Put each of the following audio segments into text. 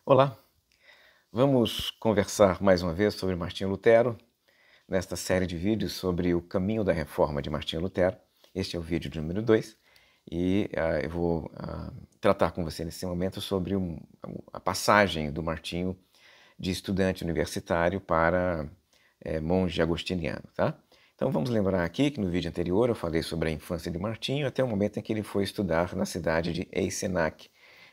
Olá, vamos conversar mais uma vez sobre Martinho Lutero, nesta série de vídeos sobre o caminho da reforma de Martinho Lutero. Este é o vídeo de número 2 e eu vou tratar com você nesse momento sobre a passagem do Martinho de estudante universitário para monge agostiniano, tá? Então vamos lembrar aqui que no vídeo anterior eu falei sobre a infância de Martinho até o momento em que ele foi estudar na cidade de Eisenach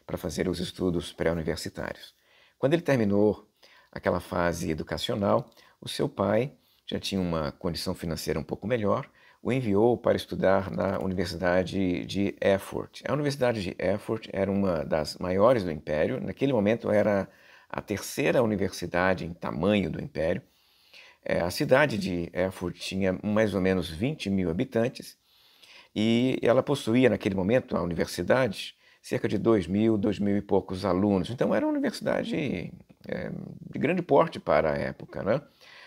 para fazer os estudos pré-universitários. Quando ele terminou aquela fase educacional, o seu pai já tinha uma condição financeira um pouco melhor, o enviou para estudar na Universidade de Erfurt. A Universidade de Erfurt era uma das maiores do Império, naquele momento era a terceira universidade em tamanho do Império. A cidade de Erfurt tinha mais ou menos 20 mil habitantes e ela possuía, naquele momento, a universidade, cerca de 2 mil e poucos alunos. Então, era uma universidade de grande porte para a época, né?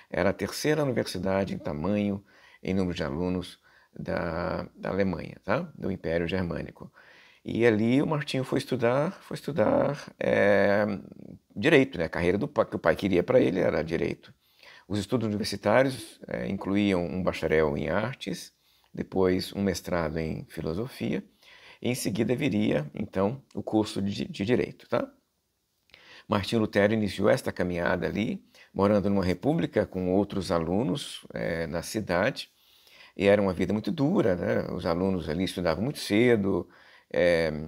Era a terceira universidade em tamanho, em número de alunos da Alemanha, tá? Do Império Germânico. E ali o Martinho foi estudar direito, né? A carreira do pai, que o pai queria para ele era direito. Os estudos universitários incluíam um bacharel em artes, depois um mestrado em filosofia, e em seguida viria, então, o curso de direito, tá? Martinho Lutero iniciou esta caminhada ali, morando numa república com outros alunos na cidade, e era uma vida muito dura, né? Os alunos ali estudavam muito cedo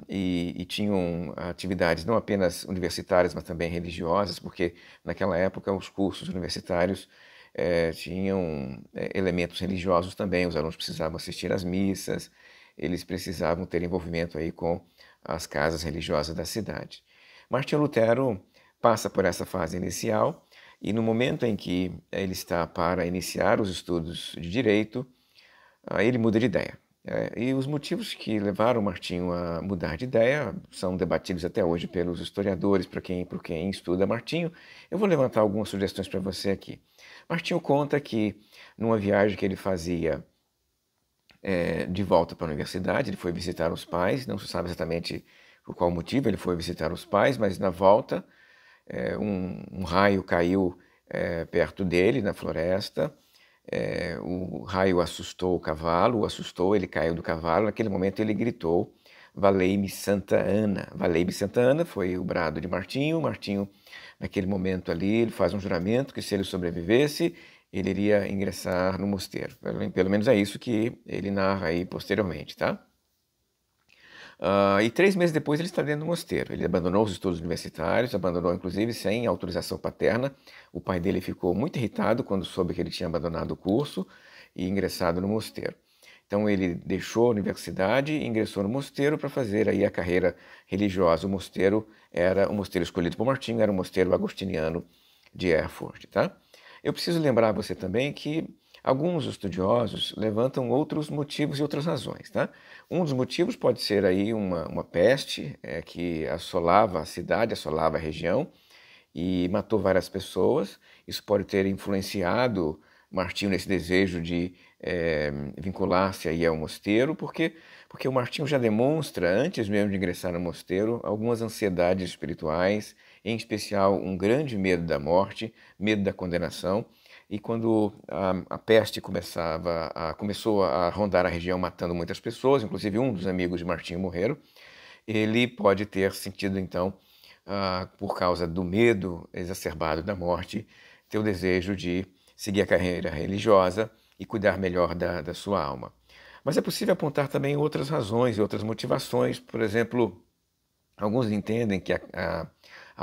e tinham atividades não apenas universitárias, mas também religiosas, porque naquela época os cursos universitários tinham elementos religiosos também. Os alunos precisavam assistir às missas, eles precisavam ter envolvimento aí com as casas religiosas da cidade. Martinho Lutero passa por essa fase inicial e no momento em que ele está para iniciar os estudos de direito, ele muda de ideia. E os motivos que levaram Martinho a mudar de ideia são debatidos até hoje pelos historiadores, por quem estuda Martinho. Eu vou levantar algumas sugestões para você aqui. Martinho conta que numa viagem que ele fazia de volta para a universidade, ele foi visitar os pais, não se sabe exatamente por qual motivo ele foi visitar os pais, mas na volta um raio caiu perto dele, na floresta. O raio assustou o cavalo, ele caiu do cavalo. Naquele momento ele gritou: "Valei-me Santa Ana". "Valei-me Santa Ana" foi o brado de Martinho. Martinho, naquele momento ali, ele faz um juramento que se ele sobrevivesse, ele iria ingressar no mosteiro. Pelo menos é isso que ele narra aí posteriormente, tá? E 3 meses depois ele está dentro do mosteiro. Ele abandonou os estudos universitários, abandonou inclusive sem autorização paterna. O pai dele ficou muito irritado quando soube que ele tinha abandonado o curso e ingressado no mosteiro. Então ele deixou a universidade e ingressou no mosteiro para fazer aí a carreira religiosa. O mosteiro escolhido por Martinho, era o mosteiro agostiniano de Erfurt, tá? Eu preciso lembrar você também que alguns estudiosos levantam outros motivos e outras razões, tá? Um dos motivos pode ser aí uma peste que assolava a cidade, assolava a região e matou várias pessoas. Isso pode ter influenciado Martinho nesse desejo de vincular-se aí ao mosteiro, porque o Martinho já demonstra, antes mesmo de ingressar no mosteiro, algumas ansiedades espirituais, em especial um grande medo da morte, medo da condenação. E quando a peste começou a rondar a região, matando muitas pessoas, inclusive um dos amigos de Martinho morreram, ele pode ter sentido, então, por causa do medo exacerbado da morte, ter o desejo de seguir a carreira religiosa e cuidar melhor da sua alma. Mas é possível apontar também outras razões e outras motivações. Por exemplo, alguns entendem que a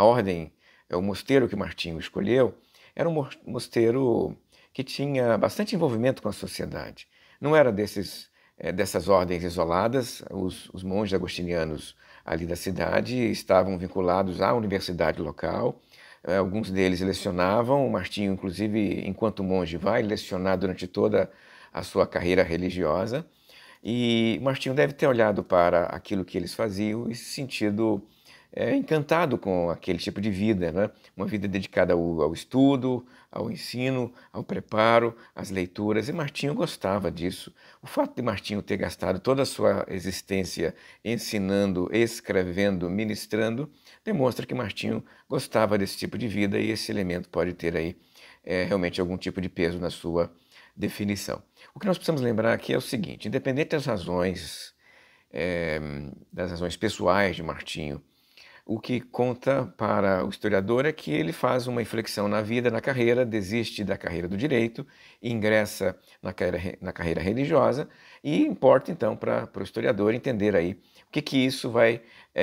ordem, o mosteiro que Martinho escolheu, era um mosteiro que tinha bastante envolvimento com a sociedade. Não era dessas ordens isoladas. Os monges agostinianos ali da cidade estavam vinculados à universidade local. Alguns deles lecionavam. O Martinho, inclusive, enquanto monge, vai lecionar durante toda a sua carreira religiosa. E Martinho deve ter olhado para aquilo que eles faziam e se sentido encantado com aquele tipo de vida, né? Uma vida dedicada ao estudo, ao ensino, ao preparo, às leituras, e Martinho gostava disso. O fato de Martinho ter gastado toda a sua existência ensinando, escrevendo, ministrando, demonstra que Martinho gostava desse tipo de vida, e esse elemento pode ter aí realmente algum tipo de peso na sua definição. O que nós precisamos lembrar aqui é o seguinte: independente das razões pessoais de Martinho, o que conta para o historiador é que ele faz uma inflexão na vida, na carreira, desiste da carreira do direito, ingressa na carreira religiosa, e importa então para o historiador entender aí o que isso vai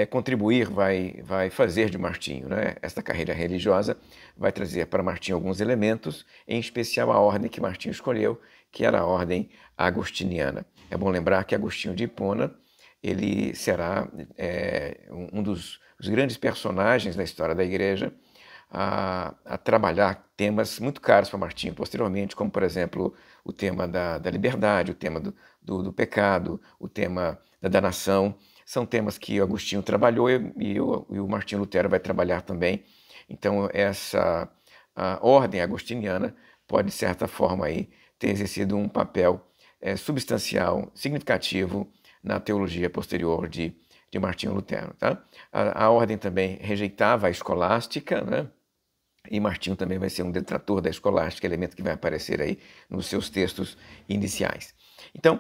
contribuir, vai fazer de Martinho, né? Esta carreira religiosa vai trazer para Martinho alguns elementos, em especial a ordem que Martinho escolheu, que era a ordem agostiniana. É bom lembrar que Agostinho de Hipona ele será um dos grandes personagens da história da Igreja a trabalhar temas muito caros para Martinho posteriormente, como, por exemplo, o tema da liberdade, o tema do pecado, o tema da danação. São temas que Agostinho trabalhou e o Martinho Lutero vai trabalhar também. Então, a ordem agostiniana pode, de certa forma, aí, ter exercido um papel substancial, significativo, na teologia posterior de Martinho Lutero. Tá? A ordem também rejeitava a escolástica, né? E Martinho também vai ser um detrator da escolástica, elemento que vai aparecer aí nos seus textos iniciais. Então,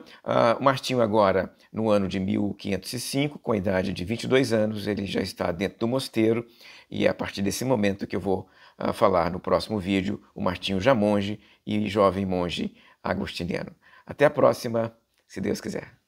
Martinho agora, no ano de 1505, com a idade de 22 anos, ele já está dentro do mosteiro, e é a partir desse momento que eu vou falar no próximo vídeo, o Martinho já monge e jovem monge agostiniano. Até a próxima, se Deus quiser.